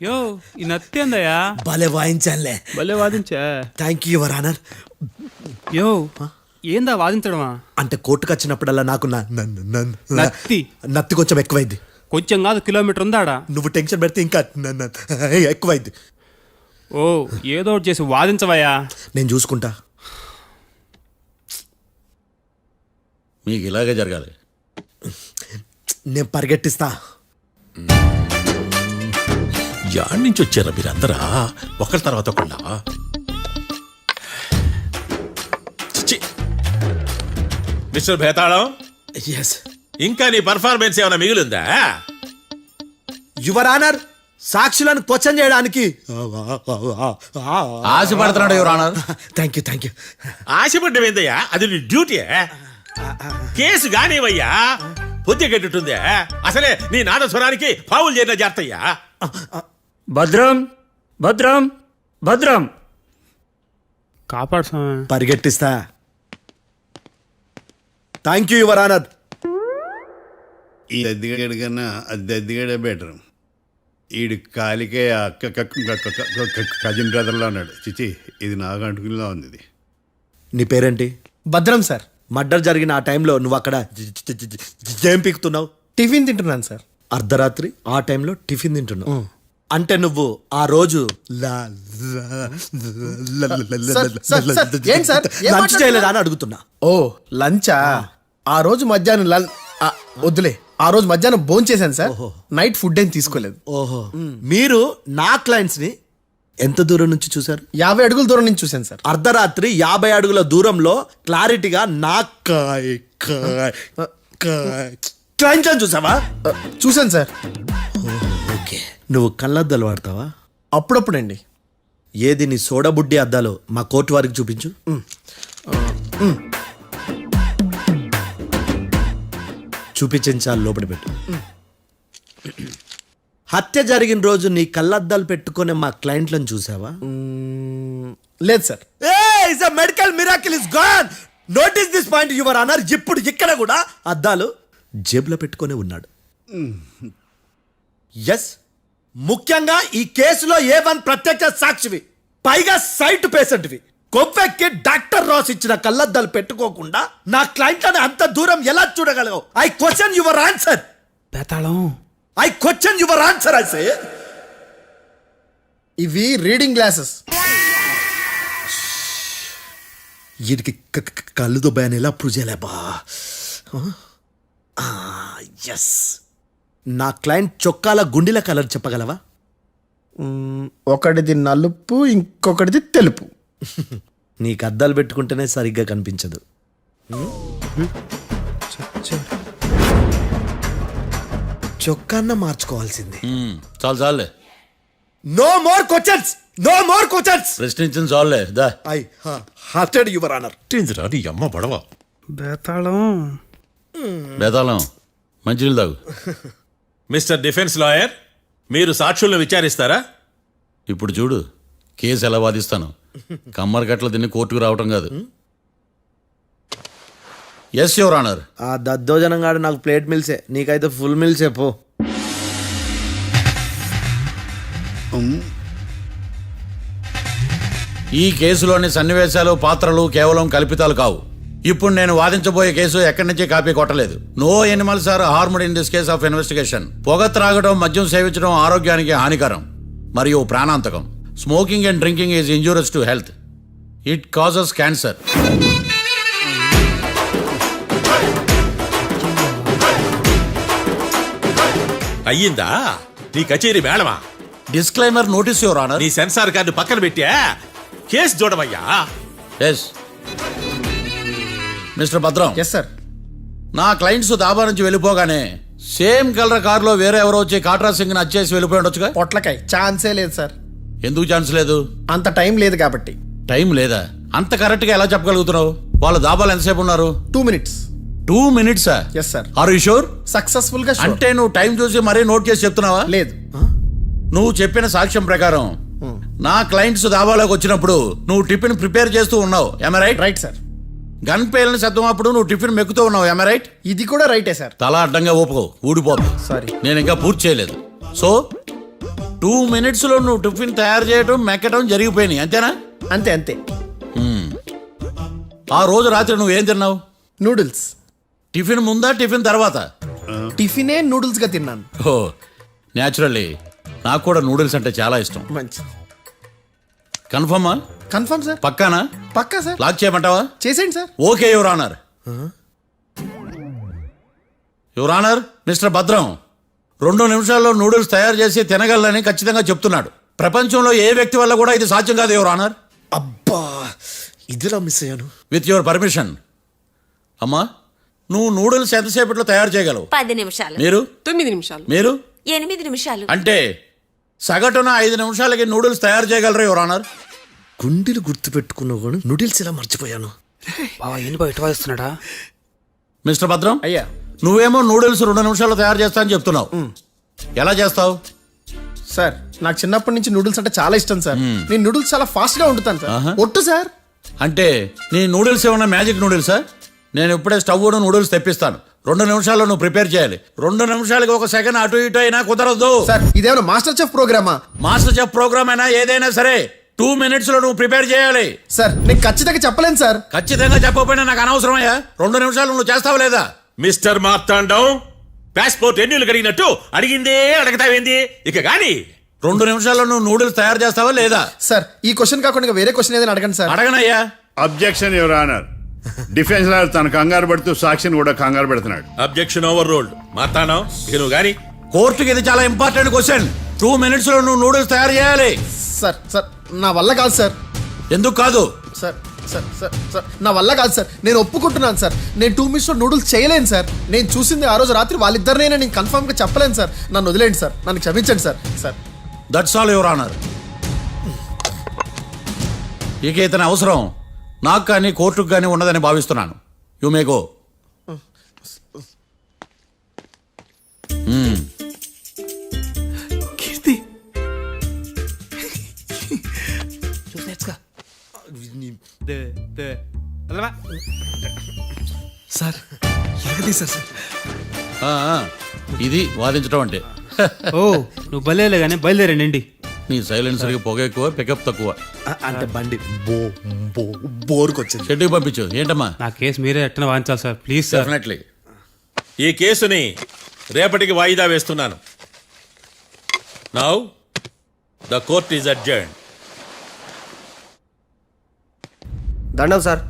యో ఈ నత్తేందయ్యా భలే వాయించానులే. భలే వాదించా. Thank you your honour. యో ఏందా వాదించడమా? అంటే కోర్టుకు వచ్చినప్పుడల్లా నాకు నత్తి నత్తి కొంచెం ఎక్కువైంది. కొంచెం కాదు, కిలోమీటర్ ఉందాడా. నువ్వు టెన్షన్ పెడితే ఇంకా ఎక్కువైంది. ఓ ఏదో ఒకటి చేసి వాదించవయ్యా. నేను చూసుకుంటా. మీకు ఇలాగే జరగాలి. నేను పరిగెట్టిస్తా. యాడ్ నుంచి వచ్చారా మీరందరా ఒకరి తర్వాత ఒకళ్ళ? మిస్టర్ భేతాళం, ఎస్ ఇంకా నీ పర్ఫార్మెన్స్ ఏమైనా మిగిలిందా? యువర్ ఆనర్, సాక్షులను క్వశ్చన్ చేయడానికి ఆశపడుతున్నాడు యువర్ ఆనర్. Thank you. ఆశపడ్డం ఏందయ్యా, అది నీ డ్యూటీ. కేసు గానివయ్యా, పొద్దు గట్టుందే. అసలే నీ నాదస్వరానికి పావులు చేరిన జాగ్రత్తయ్యా. భద్రం భద్రం భద్రం కాపాడు స్వామి. పరిగెట్టిస్తా. Thank you your honour. ఈ దద్దిగడి కన్నా అది దద్దిగడే బెటర్. ఈడు కాలికే కజిన్ బ్రదర్లో ఉన్నాడు. చిచి, ఇది నాకు అంటుకునిలా ఉంది. ఇది నీ పేరేంటి? భద్రం సార్. మర్డర్ జరిగిన ఆ టైంలో నువ్వు అక్కడ ఏం పీకుతున్నావు? టిఫిన్ తింటున్నాను సార్. అర్ధరాత్రి ఆ టైంలో టిఫిన్ తింటున్నావు అంటే నువ్వు ఆ రోజు లంచ్ చేయలేదా అని అడుగుతున్నా. ఓ లంచా? ఆ రోజు మధ్యాహ్నం వద్దులే, ఆ రోజు మధ్యాహ్నం భోజనం చేశాను సార్. నైట్ ఫుడ్ ఏం తీసుకోలేదు. ఓహో, మీరు నా క్లయింట్స్ ని ఎంత దూరం నుంచి చూసారు? 50 అడుగుల దూరం నుంచి చూశాను సార్. అర్ధరాత్రి 50 అడుగుల దూరంలో క్లారిటీగా నా క్లయింట్ అని చూసావా? చూశాను సార్. ఓకే, నువ్వు కళ్ళద్దాలు వాడతావా? అప్పుడప్పుడండి. ఏది నీ సోడబుడ్డి అద్దాలు మా కోర్టు వారికి చూపించు. చూపించాలి, లోపల పెట్టు. హత్య జరిగిన రోజు నీ కళ్ళద్దాలు పెట్టుకునే మా క్లయింట్లను చూసావా? లేదు sir. Medical miracle is gone. Notice this point your honour. ఇప్పుడు ఇక్కడ కూడా అద్దాలు జేబులో పెట్టుకునే ఉన్నాడు. ఎస్, ముఖ్యంగా ఈ కేసులో A1 ప్రత్యక్ష సాక్షివి, పైగా సైట్ పేషెంట్వి. కొవ్వెక్కి డాక్టర్ రాస్ ఇచ్చిన కళ్ళద్దాలు పెట్టుకోకుండా నా క్లయింట్లని అంత దూరం ఎలా చూడగలవు? I question your answer. Bethalam, I question your answer. I say ఇవి రీడింగ్ గ్లాసెస్. వీటికి కళ్ళు దుబ్బాయని ఎలా ప్రూవ్ చేయలేబా? ఎస్, నా క్లయింట్ చొక్కాల గుండెల కలర్ చెప్పగలవా? ఒకటిది నలుపు, ఇంకొకటిది తెలుపు. నీకు అద్దాలు పెట్టుకుంటేనే సరిగ్గా కనిపించదు. చొక్కాన్న మార్చుకోవాల్సింది. చాలు చాలులే, no more questions, no more questions. ప్రశ్నించిన చాలులే. దా ఐ హార్టెడ్ యువర్ ఆనర్. నీ అమ్మ పడవ. బేతాళం బేతాళం, మంచినీళ్ళు తాగు. మిస్టర్ డిఫెన్స్ లాయర్, మీరు సాక్షులను విచారిస్తారా? ఇప్పుడు చూడు కేసు ఎలా వాదిస్తాను. కమ్మరి కట్ల తిని కోర్టుకు రావటం కాదు. Yes your honour. ఆ దద్దోజనంగాడు నాకు ప్లేట్ మిల్సే, నీకైతే ఫుల్ మిల్సే పో. ఈ కేసులోని సన్నివేశాలు, పాత్రలు కేవలం కల్పితాలు కావు. ఇప్పుడు నేను వాదించబోయే కేసు ఎక్కడి నుంచి కాపీ కొట్టలేదు. No animals are harmed in this case of investigation. పొగ త్రాగడం, మద్యం సేవించడం ఆరోగ్యానికి హానికరం మరియు ప్రాణాంతకం. Smoking and drinking is injurious to health. It causes cancer. అయ్యిందా నీ కచేరీ మేడమా? Disclaimer notice your honour. నీ సెన్సార్ కార్డు పక్కన పెట్టా కేసు చూడమయ్యా. Yes mister Bhadram. Yes sir. నా క్లయింట్స్ దాబా నుంచి వెళ్ళిపోగానే సేమ్ కలర్ కారులో వేరే ఎవరో వచ్చి కాట్రా సింగ్ ని వచ్చేసి వెళ్ళిపోయి ఉండొచ్చుగా. పొట్లకాయ ఛాన్సే లేదు సార్. ఎందుకు ఛాన్స్ లేదు? అంత టైం లేదు కాబట్టి. టైం లేదా? అంత కరెక్ట్ గా ఎలా చెప్పగలుగుతున్నావు? వాళ్ళు దాబాలు ఎంతసేపు ఉన్నారు? 2 minutes. 2 minutes? Yes sir. Are you sure? Successful గా sure. అంటే నువ్వు టైం చూసి మరీ నోట్ చేసి చెప్తున్నావా? లేదు. నువ్వు చెప్పిన సాక్ష్యం ప్రకారం నా క్లయింట్స్ దాబాలోకి వచ్చినప్పుడు నువ్వు టిఫిన్ ప్రిపేర్ చేస్తూ ఉన్నావు. am I right? Right sir. Gun పేలిన శబ్దం అప్పుడు నువ్వు టిఫిన్ మెక్కుతూ ఉన్నావు. am I right? ఇది కూడా రైటే సార్. తల అడ్డంగా ఊపుకో, ఊడిపోతుంది. సారీ. నేను ఇంకా పూర్తి చేయలేదు. సో 2 minutes లో నువ్వు టిఫిన్ తయారు చేయడం మెక్కడం జరిగిపోయినాయి అంతేనా? అంతే అంతే. ఆ రోజు రాత్రి నువ్వేం తిన్నావు? నూడిల్స్. టిఫిన్ ముందా టిఫిన్ తర్వాత? టిఫినే నూడిల్స్ గా తిన్నాను. ఓ న్యాచురల్లీ నాకు కూడా నూడిల్స్ అంటే చాలా ఇష్టం. మంచి. కన్ఫర్మా? Confirm sir. పక్కానా? పక్కా సార్. లాక్ చేయమంటావా? చేసేయండి sir. Okay your honour. Your honour, mister Bhadram 2 నిమిషాల్లో నూడిల్స్ తయారు చేసి తినగలని ఖచ్చితంగా చెప్తున్నాడు. ప్రపంచంలో ఏ వ్యక్తి వల్ల కూడా ఇది సాధ్యం కాదు యువర్ ఆనర్. అబ్బా ఇదిలా మిస్ అయ్యాను. With your permission. అమ్మా నువ్వు నూడిల్స్ ఎంతసేపట్లో తయారు చేయగలవు? 10 నిమిషాలు. మీరు? 9 నిమిషాలు. మీరు? 8 నిమిషాలు. అంటే సగటున 5 నిమిషాలకి నూడిల్స్ తయారు చేయగలరు యువర్ ఆనర్. గుండెలు గుర్తు పెట్టుకున్నావు కానీ నూడిల్స్ ఇలా మర్చిపోయాను. బయట మిస్టర్ భద్రం, అయ్యా నువ్వేమో నూడిల్స్ 2 నిమిషాల్లో తయారు చేస్తా అని చెప్తున్నావు. ఎలా చేస్తావు? సార్ నాకు చిన్నప్పటి నుంచి నూడిల్స్ అంటే చాలా ఇష్టం సార్. నేను నూడిల్స్ చాలా ఫాస్ట్ గా వండుతాను సార్. ఒట్టు సార్. అంటే నీ నూడిల్స్ ఏమన్నా మ్యాజిక్ నూడిల్సా? నేను ఇప్పుడే స్టవ్ నూడిల్స్ తెప్పిస్తాను. 2 నిమిషాల్లో నువ్వు ప్రిపేర్ చేయాలి. 2 నిమిషాలకి 1 సెకండ్ అటు ఇటు అయినా కుదరదు. సార్ ఇదేమైనా మాస్టర్ చెఫ్ ప్రోగ్రామా? మాస్టర్ చెఫ్ ప్రోగ్రామ్ అయినా ఏదైనా సరే 2 minutes లో నువ్వు ప్రిపేర్ చేయాలి. సార్ నేను ఖచ్చితంగా చెప్పలేను సార్. ఖచ్చితంగా చెప్పకపోయినా నాకు అనవసరమయ్యా. 2 నిమిషాలు నువ్వు చేస్తావు లేదా? మిస్టర్ మార్తాండం పాస్పోర్ట్ ఎన్నిళ్ళు కడిగినట్టు అడిగిందే అడగతావేంది ఇక గాని 2 నిమిషాల్లో నువ్వు నూడిల్స్ తయారు చేస్తావా లేదా? సార్ ఈ క్వశ్చన్ కాకుండా ఇంకా వేరే క్వశ్చన్ ఏదైనా అడగండి సార్. అడగనయ్యా. Objection your honour. Defence lawyer తన కంగారు పడుతూ సాక్షిని కూడా కంగారు పెడుతున్నాడు. Objection over ruled. మార్తాండం ఇక నువ్వు గాని కోర్టుకి ఇది చాలా ఇంపార్టెంట్ క్వశ్చన్. 2 minutes లో నువ్వు నూడిల్స్ తయారు చేయాలి. సార్ సార్ నా వల్ల కాదు సార్. ఎందుకు కాదు? సార్ సార్ సార్ సార్ నా వల్ల కాదు సార్. నేను ఒప్పుకుంటున్నాను సార్. నేను 2 minutes లో నూడిల్స్ చేయలేను సార్. నేను చూసింది ఆ రోజు రాత్రి వాళ్ళిద్దరినైనా నేను కన్ఫర్మ్ గా చెప్పలేను సార్. నన్ను వదిలేండి సార్. నన్ను క్షమించండి sir. Sir that's all your honour. ఇక ఇతని అవసరం నాకు కానీ కోర్టుకు కానీ ఉండదని భావిస్తున్నాను. You may go. కీర్తి సార్ ఎరగదీశారు సార్. ఇది వాదించడం అంటే. ఓ నువ్వు బలేలే కానీ బయలుదేరండి. నీ సైలెన్సర్కి పొగ ఎక్కువ, పికప్ తక్కువ. అంటే బండి బోర్కి వచ్చింది. షెడ్యూల్ పంపించు. ఏంటమ్మా? నా కేసు మీరే ఎట్టన వాయించాలి సార్ ప్లీజ్ సార్. డెఫినెట్లీ. ఈ కేసుని రేపటికి వాయిదా వేస్తున్నాను. Now the court is adjourned. దండం సార్.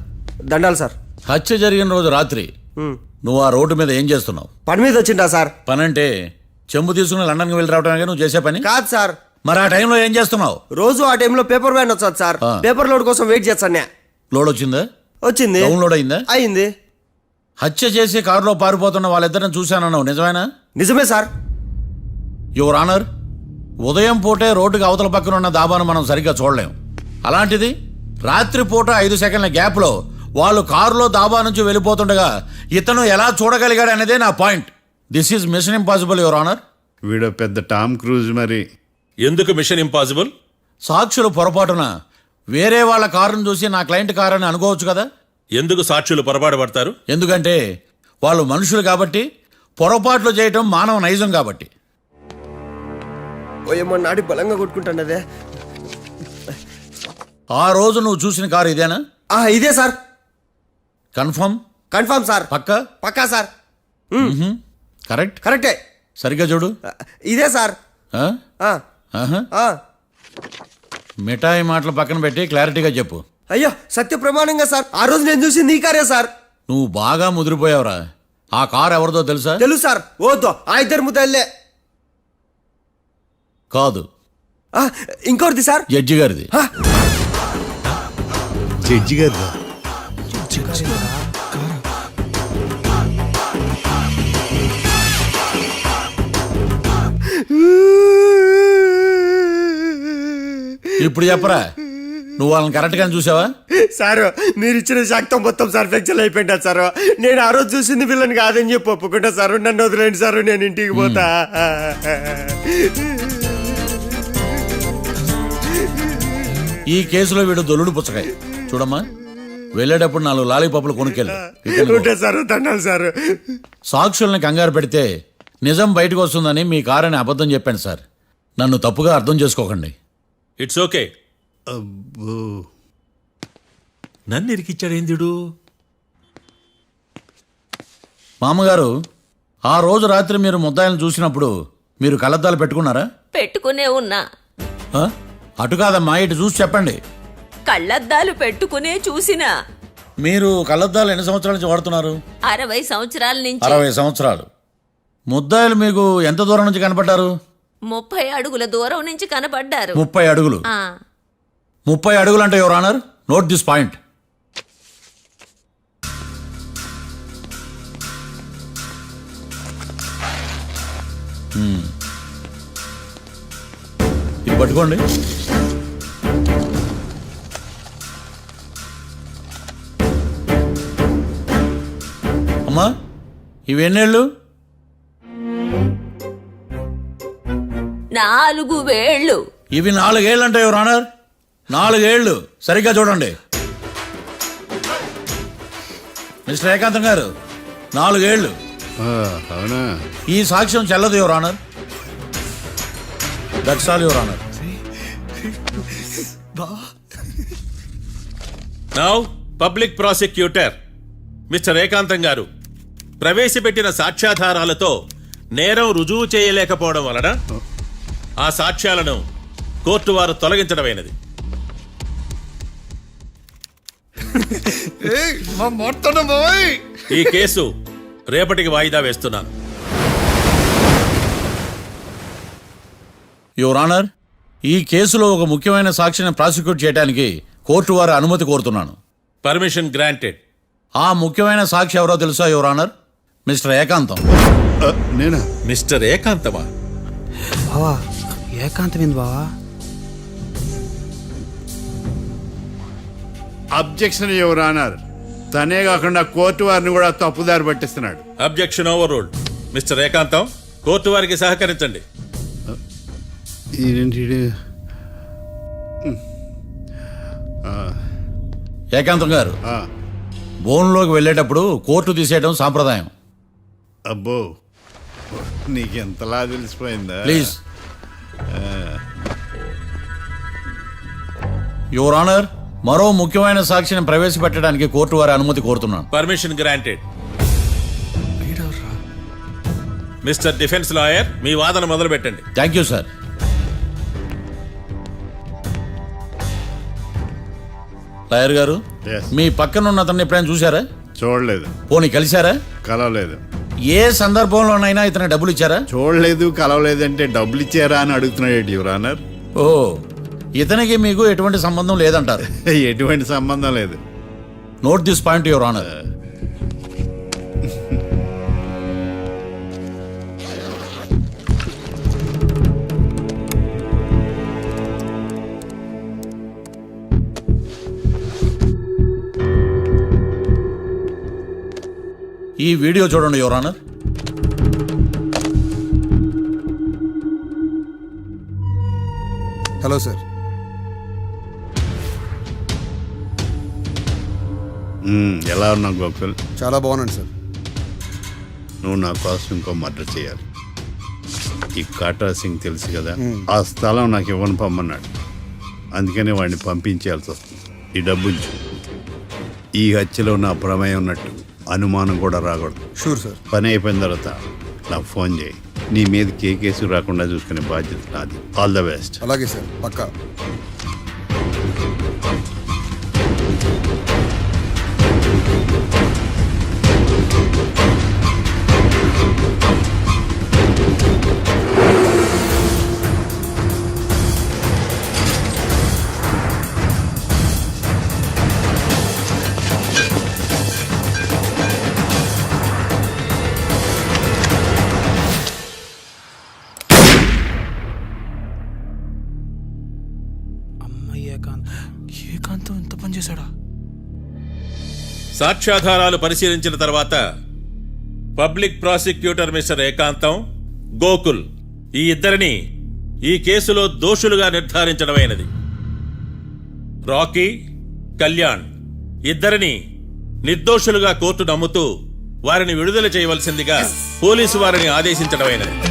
దండాలి సార్. హత్య జరిగిన రోజు రాత్రి నువ్వు ఆ రోడ్డు మీద ఏం చేస్తున్నావు? పని మీద వచ్చిందా సార్? పని అంటే చెంబు తీసుకుని లండన్కి వెళ్ళి రావడానికి నువ్వు చేసే పని కాదు సార్. మరి ఆ టైంలో ఏం చేస్తున్నావు? రోజు ఆ టైంలో పేపర్ వ్యాన్ వచ్చాది సార్. పేపర్ లోడ్ కోసం వెయిట్ చేస్తాను. లోడ్ వచ్చిందా? వచ్చింది. డౌన్లోడ్ అయిందా? అయింది. హత్య చేసి కారులో పారిపోతున్న వాళ్ళిద్దరిని చూశానన్నావు, నిజమేనా? నిజమే సార్. యువర్ ఆనర్, ఉదయం పూటే రోడ్డుకి అవతల పక్కన ఉన్న దాబాను మనం సరిగ్గా చూడలేం. అలాంటిది రాత్రి పూట 5 సెకండ్ల గ్యాప్లో వాళ్ళు కారులో దాబా నుంచి వెళ్ళిపోతుండగా ఇతను ఎలా చూడగలిగాడు అనేదే నా point. This is mission impossible your honour. వీడో పెద్ద టామ్ క్రూజ్. మరి ఎందుకు మిషన్ ఇంపాసిబుల్? సాక్షులు పొరపాటున వేరే వాళ్ళ కారును చూసి నా క్లయింట్ కారు అని అనుకోవచ్చు కదా. ఎందుకు సాక్షులు పొరపాటు పడతారు? ఎందుకంటే వాళ్ళు మనుషులు కాబట్టి, పొరపాట్లు చేయటం మానవ నైజం కాబట్టి. ఓయమ్మ నాడి బలంగా కొట్టుకుంటానదే. ఆ రోజు నువ్వు చూసిన కారు ఇదేనా? ఇదే సార్. కన్ఫర్మ్? Confirm sir. పక్కా? పక్కా సార్. కరెక్ట్? కరెక్టే. సరిగ్గా చూడు. ఇదే సార్. మిఠాయి మాటలు పక్కన పెట్టి క్లారిటీగా చెప్పు. అయ్యో సత్య ప్రమాణంగా సార్, ఆ రోజు నేను చూసి నీ కారే సార్. నువ్వు బాగా ముదిరిపోయావురా. ఆ కారు ఎవరిదో తెలుసా? తెలుసు సార్. ఓతో ఆ ఇద్దరు ముద్దల్లే. కాదు, ఇంకోటిది సార్. జడ్జి గారిది. జడ్జి గారు ఇప్పుడు చెప్పరా, నువ్వు వాళ్ళని కరెక్ట్ గానే చూసావా? సార్ మీరు ఇచ్చిన శాక్తం మొత్తం సార్ ఫ్రాక్చర్ అయిపోయింటా సార్. నేను ఆ రోజు చూసింది వీళ్ళని కాదని చెప్పి ఒప్పుకుంటా సార్. నన్ను వదిలేండి సార్, నేను ఇంటికి పోతా. ఈ కేసులో వీడు దొల్లుడు పుచ్చకాయ. చూడమ్మా, వెళ్ళేటప్పుడు 4 లాలీపాపులు కొనుక్కెళ్ళు. ఉంటా సార్, దండాలి సార్. సాక్షుల్ని కంగారు పెడితే నిజం బయటకు వస్తుందని మీ కారని అబద్ధం చెప్పాను సార్. నన్ను తప్పుగా అర్థం చేసుకోకండి. It's okay. నన్ను ఇరికిచ్చాడేందుడు? మామగారు, ఆ రోజు రాత్రి మీరు ముద్దాయిలను చూసినప్పుడు మీరు కళ్ళద్దాలు పెట్టుకున్నారా? పెట్టుకునే ఉన్నా. ఆ? అటు కాదమ్మా, ఇటు చూసి చెప్పండి. కళ్ళద్దాలు పెట్టుకునే చూసినా. మీరు కళ్ళద్దాలు ఎన్ని సంవత్సరాల నుంచి వాడుతున్నారు? 60 సంవత్సరాల నుంచి. 60 సంవత్సరాలు. ముద్దాయిలు మీకు ఎంత దూరం నుంచి కనపడ్డారు? 30 అడుగుల దూరం నుంచి కనపడ్డారు. 30 అడుగులు. 30 అడుగులు అంటే your honour, note this point. ఇది పట్టుకోండి. అమ్మా, ఇవెన్నేళ్ళు? 4 వేళ్ళు. ఇవి 4 ఏళ్ళు అంటే యువర్ ఆనర్, 4 ఏళ్ళు. సరిగ్గా చూడండి మిస్టర్ ఏకాంతం గారు, 4 ఏళ్ళు. అవునా? ఈ సాక్ష్యం చెల్లదు your honour. That's all your honour. Now public prosecutor mister ఏకాంతం గారు ప్రవేశపెట్టిన సాక్ష్యాధారాలతో నేరం రుజువు చేయలేకపోవడం వలన ఆ సాక్ష్యాలను కోర్టు వారు తొలగించడమైనది. ఈ కేసు రేపటికి వాయిదా వేస్తున్నాను. యువర్ ఆనర్, ఈ కేసులో ఒక ముఖ్యమైన సాక్షిని ప్రాసిక్యూట్ చేయడానికి కోర్టు వారి అనుమతి కోరుతున్నాను. Permission granted. ఆ ముఖ్యమైన సాక్షి ఎవరో తెలుసా యువర్ ఆనర్? మిస్టర్ ఏకాంతం. నేనా? మిస్టర్ ఏకాంతమా? బావా ఏకాంతం ఏంది బావా? Objection your honour. తనే కాకుండా కోర్టు వారిని కూడా తప్పుదారి పట్టిస్తున్నాడు. Objection overruled. Mister Ekantham, court వారికి సహకరించండి. ఏకాంతం గారు, బోన్లోకి వెళ్ళేటప్పుడు కోర్టు తీసేయడం సాంప్రదాయం. అబ్బో, నీకెంతలా తెలిసిపోయిందా? ప్లీజ్. యువర్ ఆనర్, మరో ముఖ్యమైన సాక్షిని ప్రవేశపెట్టడానికి కోర్టు వారి అనుమతి కోరుతున్నాను. Permission granted. Mister defence lawyer, మీ వాదన మొదలు పెట్టండి. Thank you sir. లాయర్ గారు, మీ పక్కన ఉన్న అతన్ని ఎప్పుడైనా చూసారా? చూడలేదు. పోనీ కలిశారా? కలవలేదు. ఏ సందర్భంలోనైనా ఇతను డబ్బులు ఇచ్చారా? చూడలేదు, కలవలేదంటే డబ్బులు ఇచ్చారా అని అడుగుతున్నాడు యువర్ ఆనర్. ఓ, ఇతనికి మీకు ఎటువంటి సంబంధం లేదంటారు? ఎటువంటి సంబంధం లేదు. Note this point your honour. ఈ వీడియో చూడండి యువర్ ఆనర్. Hello sir. ఎలా ఉన్నావు గోకుల్? చాలా బాగున్నాను సార్. నువ్వు నా కోసం ఇంకో మర్డర్ చేయాలి. ఈ కాటా సింగ్ తెలుసు కదా, ఆ స్థలం నాకు ఇవ్వని పమ్మన్నాడు. అందుకనే వాడిని పంపించాల్సి వస్తుంది. ఈ డబ్బుంచు. ఈ హత్యలో నా ప్రమేయం ఉన్నట్టు అనుమానం కూడా రాకూడదు. Sure sir. పని అయిపోయిన తర్వాత నాకు ఫోన్ చేయి. నీ మీద ఏ కేసు రాకుండా చూసుకునే బాధ్యత నాది. All the best. అలాగే సార్, పక్కా. చేశాడా? సాక్ష్యాధారాలు పరిశీలించిన తర్వాత పబ్లిక్ ప్రాసిక్యూటర్ మిస్టర్ ఏకాంతం, గోకుల్ ఈ ఇద్దరిని ఈ కేసులో దోషులుగా నిర్ధారించడమైనది. రాకీ, కళ్యాణ్ ఇద్దరిని నిర్దోషులుగా కోర్టు నమ్ముతూ వారిని విడుదల చేయవలసిందిగా పోలీసు వారిని ఆదేశించడమైనది.